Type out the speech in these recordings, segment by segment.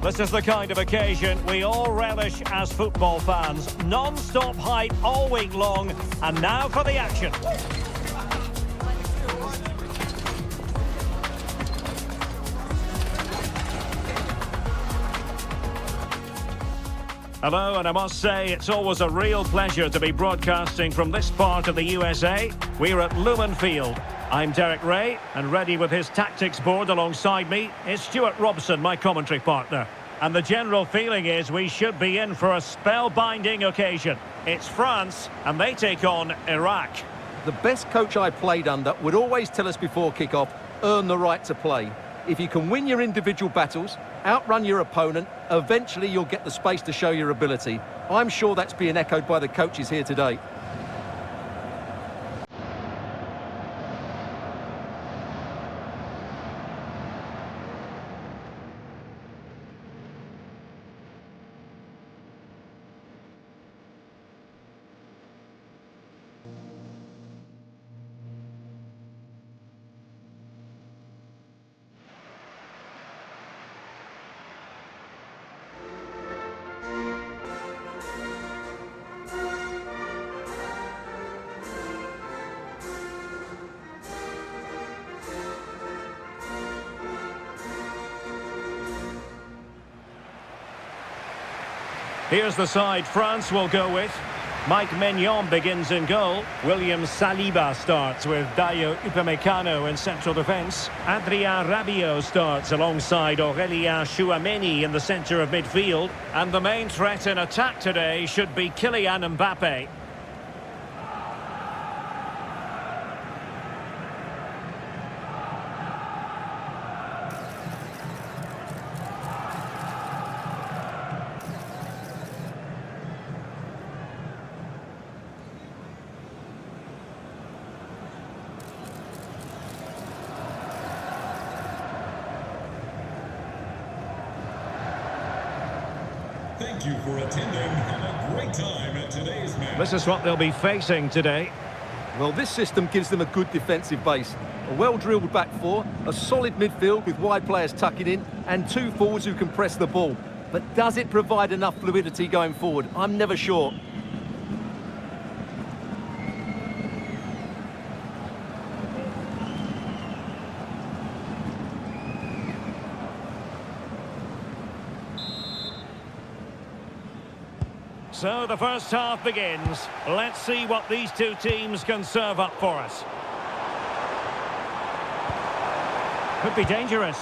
This is the kind of occasion we all relish as football fans. Non-stop hype all week long, and now for the action. Hello, and I must say it's always a real pleasure to be broadcasting from this part of the USA. We're at Lumen Field. I'm Derek Ray, and ready with his tactics board alongside me is Stuart Robson, my commentary partner. And the general feeling is we should be in for a spellbinding occasion. It's France, and they take on Iraq. The best coach I played under would always tell us before kick-off, earn the right to play. If you can win your individual battles, outrun your opponent, eventually you'll get the space to show your ability. I'm sure that's being echoed by the coaches here today. Here's the side France will go with. Mike Maignan begins in goal. William Saliba starts with Dayo Upamecano in central defence. Adrien Rabiot starts alongside Aurélien Tchouameni in the centre of midfield. And the main threat in attack today should be Kylian Mbappe. Thank you for attending. Have a great time at today's match. This is what they'll be facing today. Well, this system gives them a good defensive base. A well-drilled back four, a solid midfield with wide players tucking in, and two forwards who can press the ball. But does it provide enough fluidity going forward? I'm never sure. So the first half begins. Let's see what these two teams can serve up for us. Could be dangerous.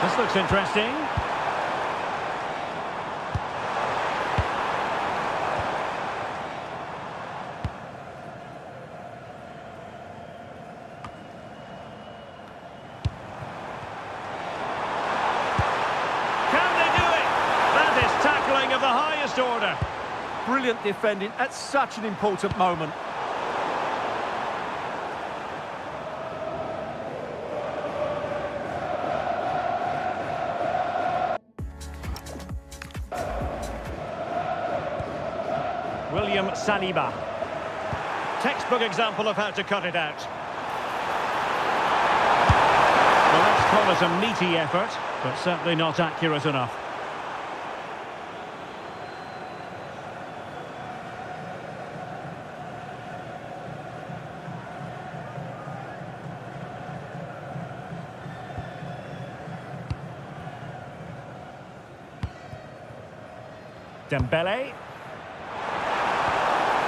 This looks interesting. Of the highest order. Brilliant defending at such an important moment. William Saliba. Textbook example of how to cut it out. Well, let's call it a meaty effort, but certainly not accurate enough. Dembele.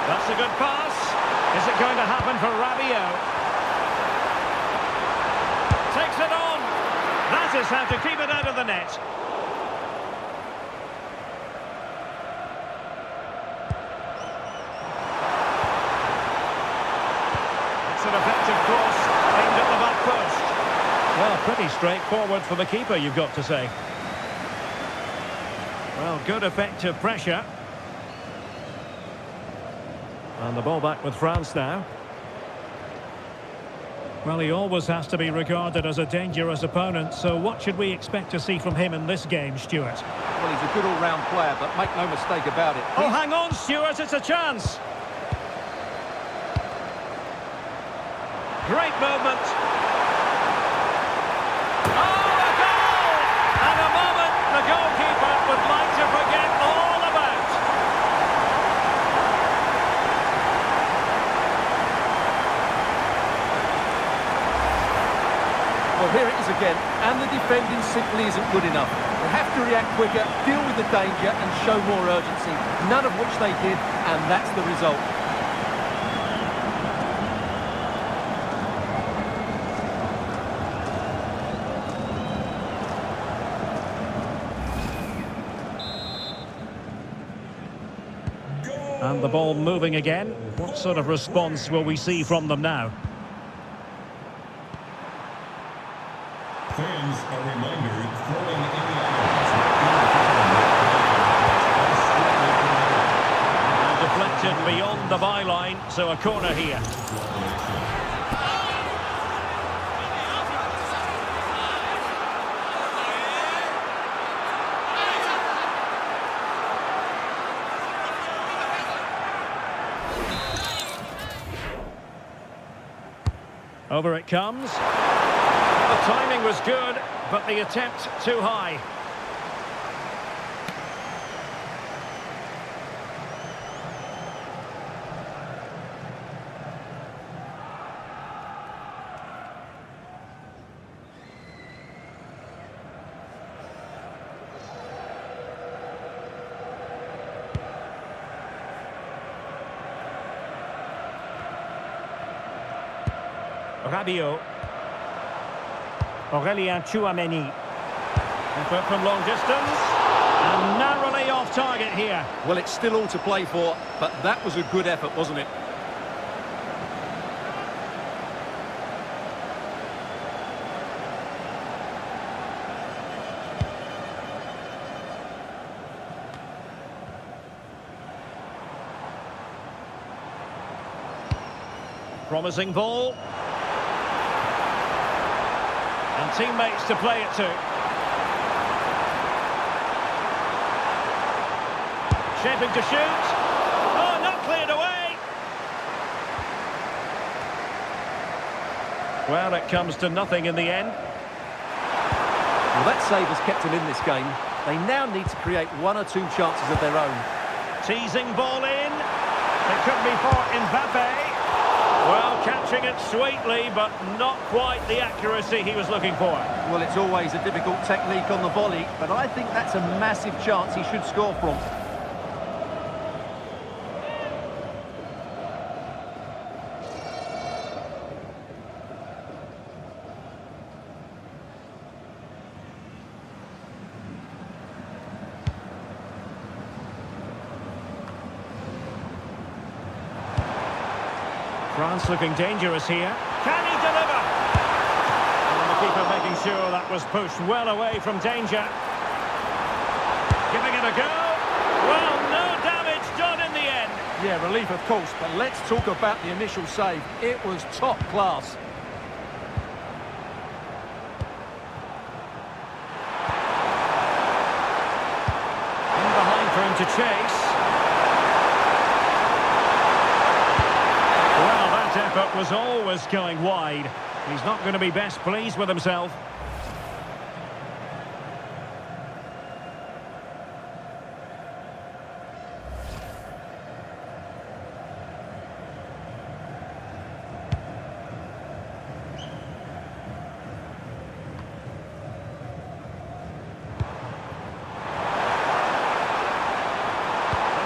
That's a good pass. Is it going to happen for Rabiot? Takes it on. That is how to keep it out of the net. It's an effective cross aimed at the back post. Well, pretty straightforward for the keeper, you've got to say. Well, good effective pressure. And the ball back with France now. Well, he always has to be regarded as a dangerous opponent, so what should we expect to see from him in this game, Stuart? Well, he's a good all-round player, but make no mistake about it. Oh, hang on, Stuart, it's a chance. Great movement. Oh, a goal! And a moment the goalkeeper would like to forget all about. Well, here it is again, and the defending simply isn't good enough. They have to react quicker, deal with the danger, and show more urgency, none of which they did, and that's the result. And the ball moving again. What sort of response will we see from them now? Fans, a reminder, throwing any Deflected beyond the byline, so a corner here. Over it comes. The timing was good, but the attempt too high. Rabiot. Aurelien Tchouameni. Effort from long distance. And narrowly off target here. Well, it's still all to play for, but that was a good effort, wasn't it? Promising ball. And teammates to play it to. Shaping to shoot. Oh, not cleared away. Well, it comes to nothing in the end. Well, that save has kept them in this game. They now need to create one or two chances of their own. Teasing ball in. It could be for Mbappe. Well, catching it sweetly, but not quite the accuracy he was looking for. Well, it's always a difficult technique on the volley, but I think that's a massive chance he should score from. France looking dangerous here. Can he deliver? And the keeper making sure that was pushed well away from danger. Giving it a go. Well, no damage done in the end. Yeah, relief of course, but let's talk about the initial save. It was top class. In behind for him to chase. Effort was always going wide. He's not going to be best pleased with himself.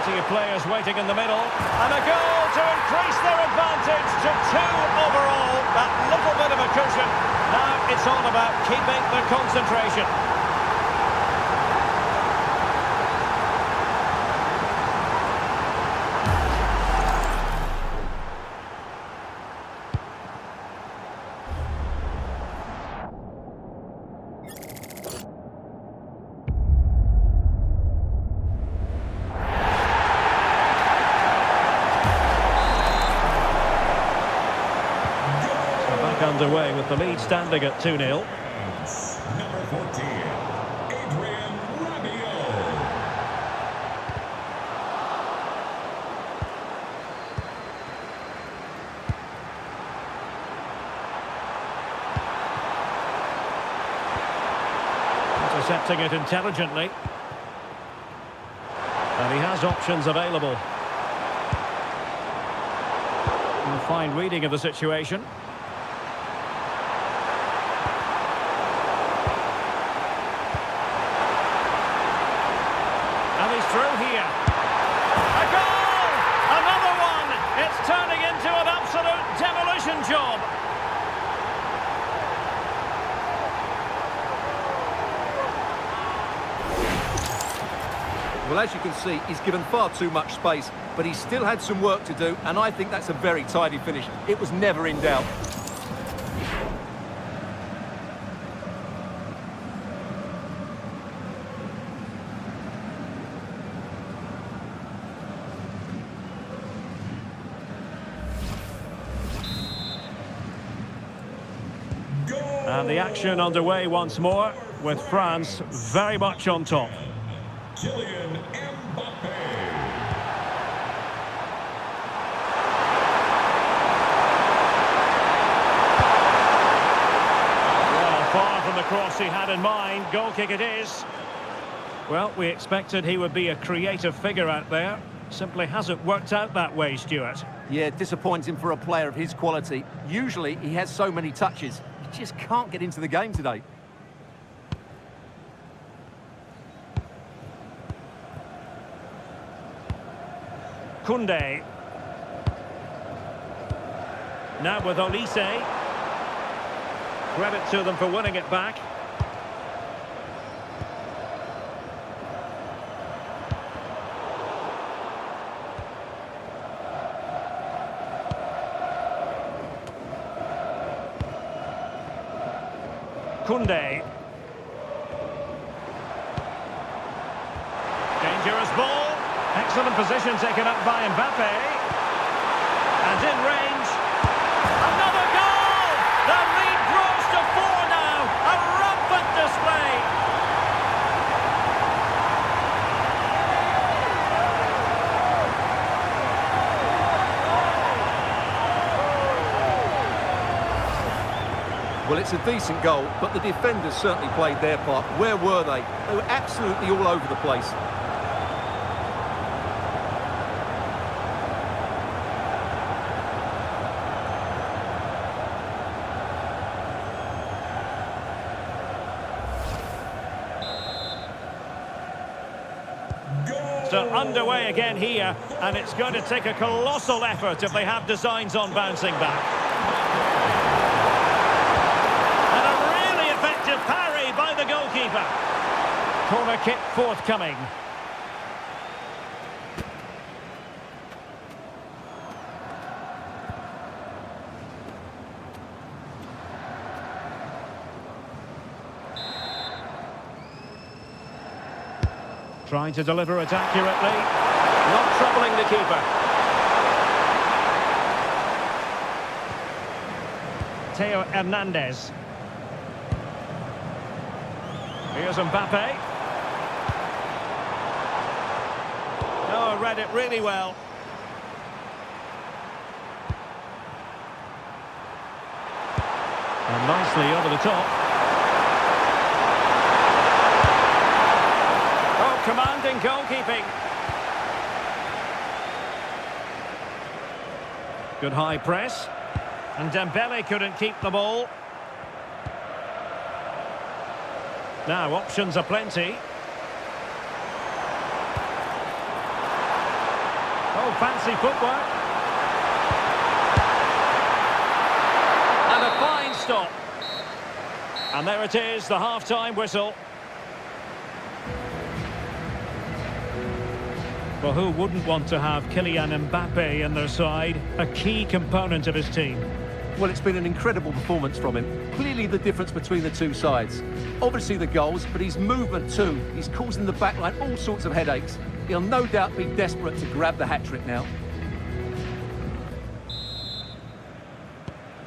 Plenty of players waiting in the middle. And a goal to increase their advantage to 2 overall. That little bit of a cushion. Now it's all about keeping the concentration. Underway with the lead standing at 2-0. Number 14, Adrian Rabiot. Intercepting it intelligently. And he has options available. And a fine reading of the situation. And he's through here. A goal! Another one! It's turning into an absolute demolition job. Well, as you can see, he's given far too much space, but he still had some work to do, and I think that's a very tidy finish. It was never in doubt. And the action underway once more, with France very much on top. Kylian Mbappe. Well, far from the cross he had in mind. Goal kick it is. Well, we expected he would be a creative figure out there. Simply hasn't worked out that way, Stuart. Yeah, disappointing for a player of his quality. Usually he has so many touches. He just can't get into the game today. Koundé. Now with Olise. Credit to them for winning it back. Koundé. Dangerous ball. Excellent position taken up by Mbappe. And in range. Another goal! The lead grows to 4 now. A rampant display. Well, it's a decent goal, but the defenders certainly played their part. Where were they? They were absolutely all over the place. So underway again here, and it's going to take a colossal effort if they have designs on bouncing back. And a really effective parry by the goalkeeper. Corner kick forthcoming. Trying to deliver it accurately. Not troubling the keeper. Theo Hernandez. Here's Mbappe. Oh, read it really well. And nicely over the top. Commanding goalkeeping. Good high press. And Dembele couldn't keep the ball. Now options are plenty. Oh, fancy footwork. And a fine stop. And there it is, the half-time whistle. Well, who wouldn't want to have Kylian Mbappe in their side, a key component of his team? Well, it's been an incredible performance from him. Clearly the difference between the two sides. Obviously the goals, but his movement too. He's causing the backline all sorts of headaches. He'll no doubt be desperate to grab the hat-trick now.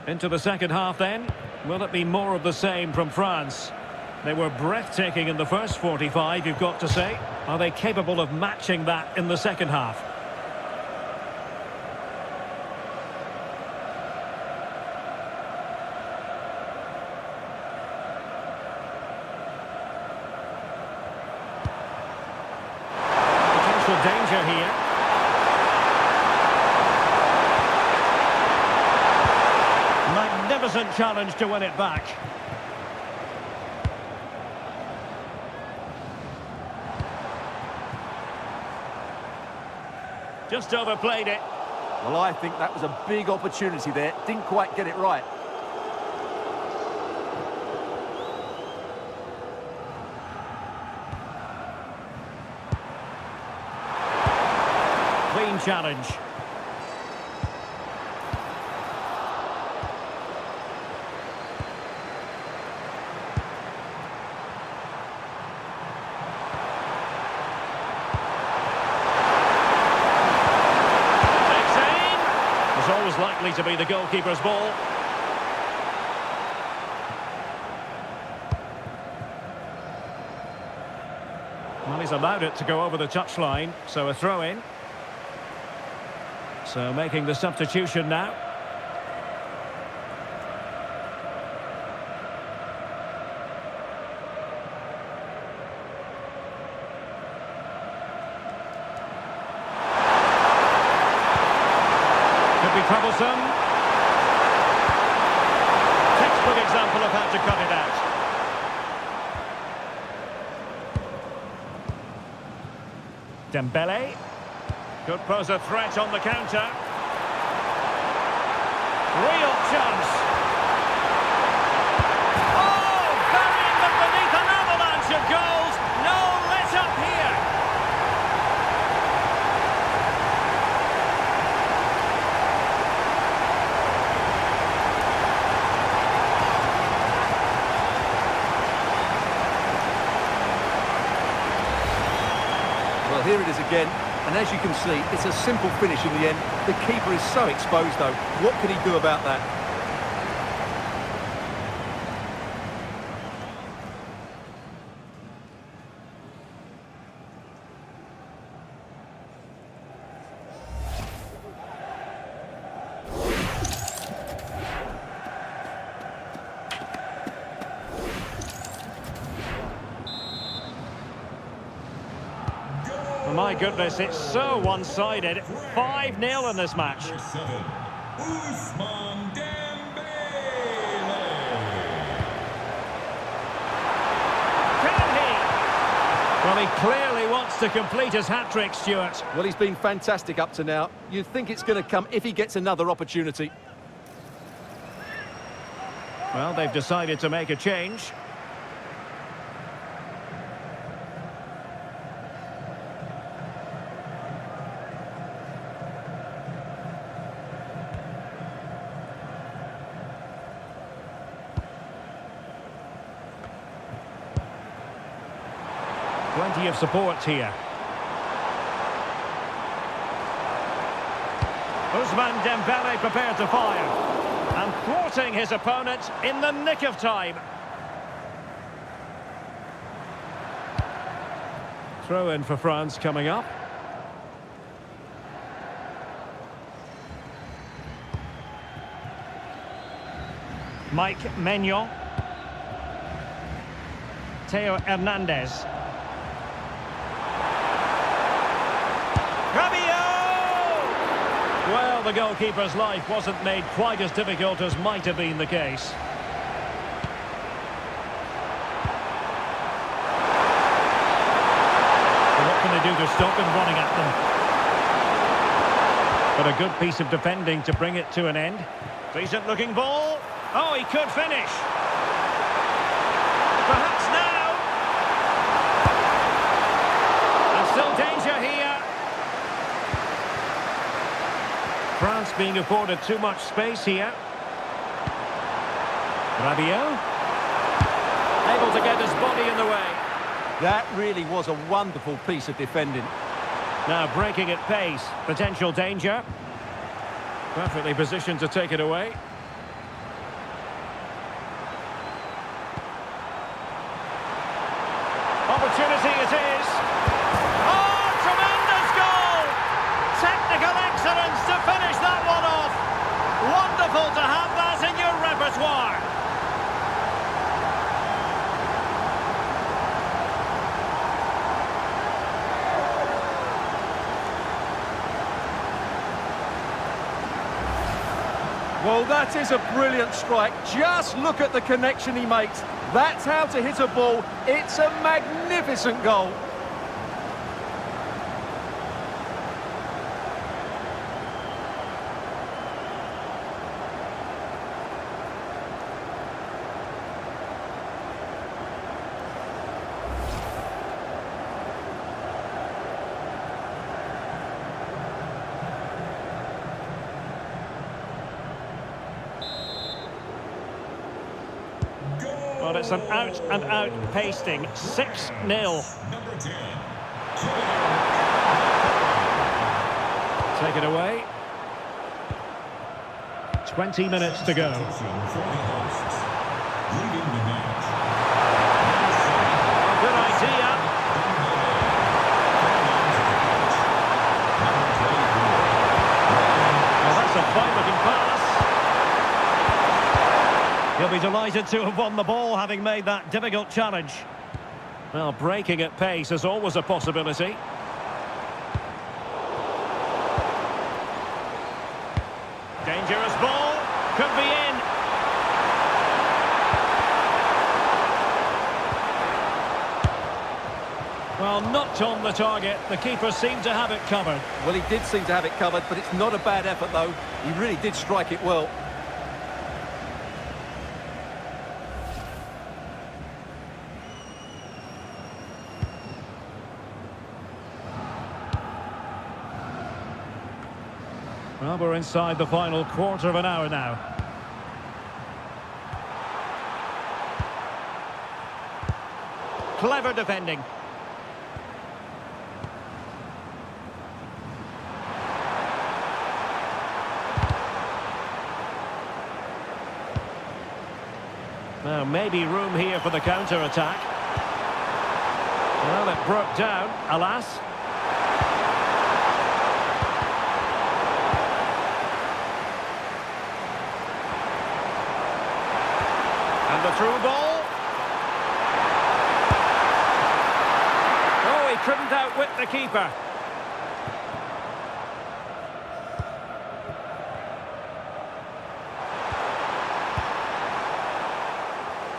Into the second half then. Will it be more of the same from France? They were breathtaking in the first 45, you've got to say. Are they capable of matching that in the second half? danger here. Magnificent challenge to win it back. Just overplayed it. Well, I think that was a big opportunity there. Didn't quite get it right. Clean challenge. Always likely to be the goalkeeper's ball. Well, he's allowed it to go over the touchline, so a throw-in. So making the substitution now. Be troublesome. Textbook example of how to cut it out. Dembele could pose a threat on the counter. Real chance. Oh, burying them beneath an avalanche of goals. No let up here. Well, here it is again, and as you can see, it's a simple finish in the end. The keeper is so exposed, though. What can he do about that? My goodness, it's so one-sided. 5-0 in this match. Number 7, Ousmane Dembele. Can he? Well, he clearly wants to complete his hat-trick, Stuart. Well, he's been fantastic up to now. You'd think it's going to come if he gets another opportunity. Well, they've decided to make a change. Plenty of support here. Ousmane Dembele prepared to fire. And thwarting his opponent in the nick of time. Throw in for France coming up. Mike Maignan. Theo Hernandez. Well, the goalkeeper's life wasn't made quite as difficult as might have been the case. And what can they do to stop him running at them? But a good piece of defending to bring it to an end. Decent looking ball. Oh, he could finish. Perhaps now. And still danger here. France being afforded too much space here. Rabiot. Able to get his body in the way. That really was a wonderful piece of defending. Now breaking at pace. Potential danger. Perfectly positioned to take it away. Opportunity it is. Oh, tremendous goal! Technical excellence to finish that one off. Wonderful to have that in your repertoire. Well, that is a brilliant strike. Just look at the connection he makes. That's how to hit a ball. It's a magnificent goal. Well, it's an out-and-out pasting. 6-0. Number 10. Take it away. 20 minutes to go. For the hosts. Leading the match. Good idea. Well, that's a fine-looking pass. He'll be delighted to have won the ball, having made that difficult challenge. Well, breaking at pace is always a possibility. Dangerous ball. Could be in. Well, not on the target. The keeper seemed to have it covered. Well, he did seem to have it covered, but it's not a bad effort, though. He really did strike it well. Well, we're inside the final quarter of an hour now. Clever defending. Now, maybe room here for the counter-attack. Well, it broke down, alas. The through ball. Oh, he couldn't outwit the keeper.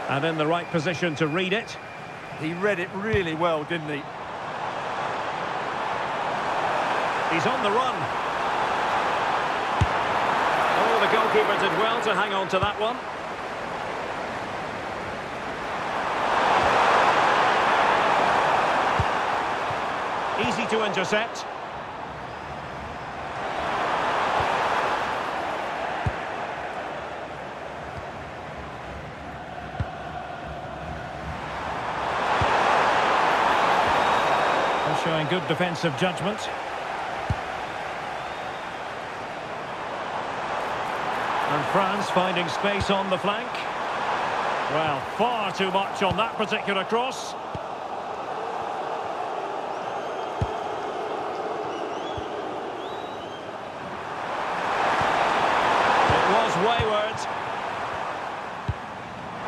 And in the right position to read it. He read it really well, didn't he? He's on the run. Oh, the goalkeeper did well to hang on to that one. Easy to intercept. They're showing good defensive judgment. And France finding space on the flank. Well, far too much on that particular cross. Wayward.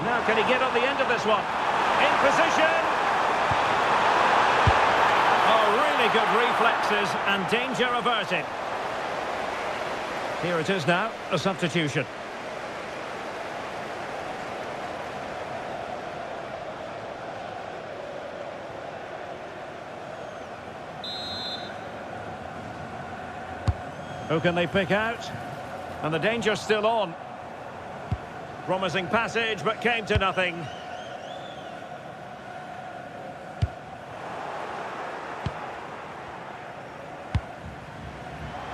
Now can he get on the end of this one? In position. Oh, really good reflexes and danger averted. Here it is now, a substitution. Who can they pick out? And the danger's still on. Promising passage, but came to nothing.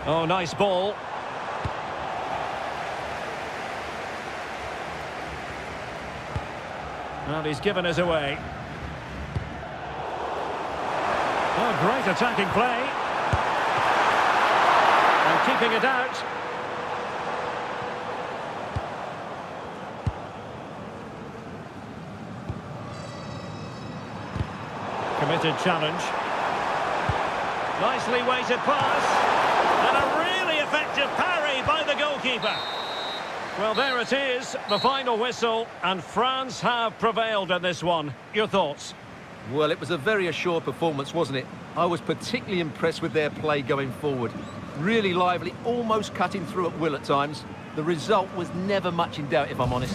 Oh, nice ball. And he's given us away. Oh, great attacking play. And keeping it out. Committed challenge. Nicely weighted pass. And a really effective parry by the goalkeeper. Well, there it is, the final whistle, and France have prevailed in this one. Your thoughts? Well, it was a very assured performance, wasn't it? I was particularly impressed with their play going forward. Really lively, almost cutting through at will at times. The result was never much in doubt, if I'm honest.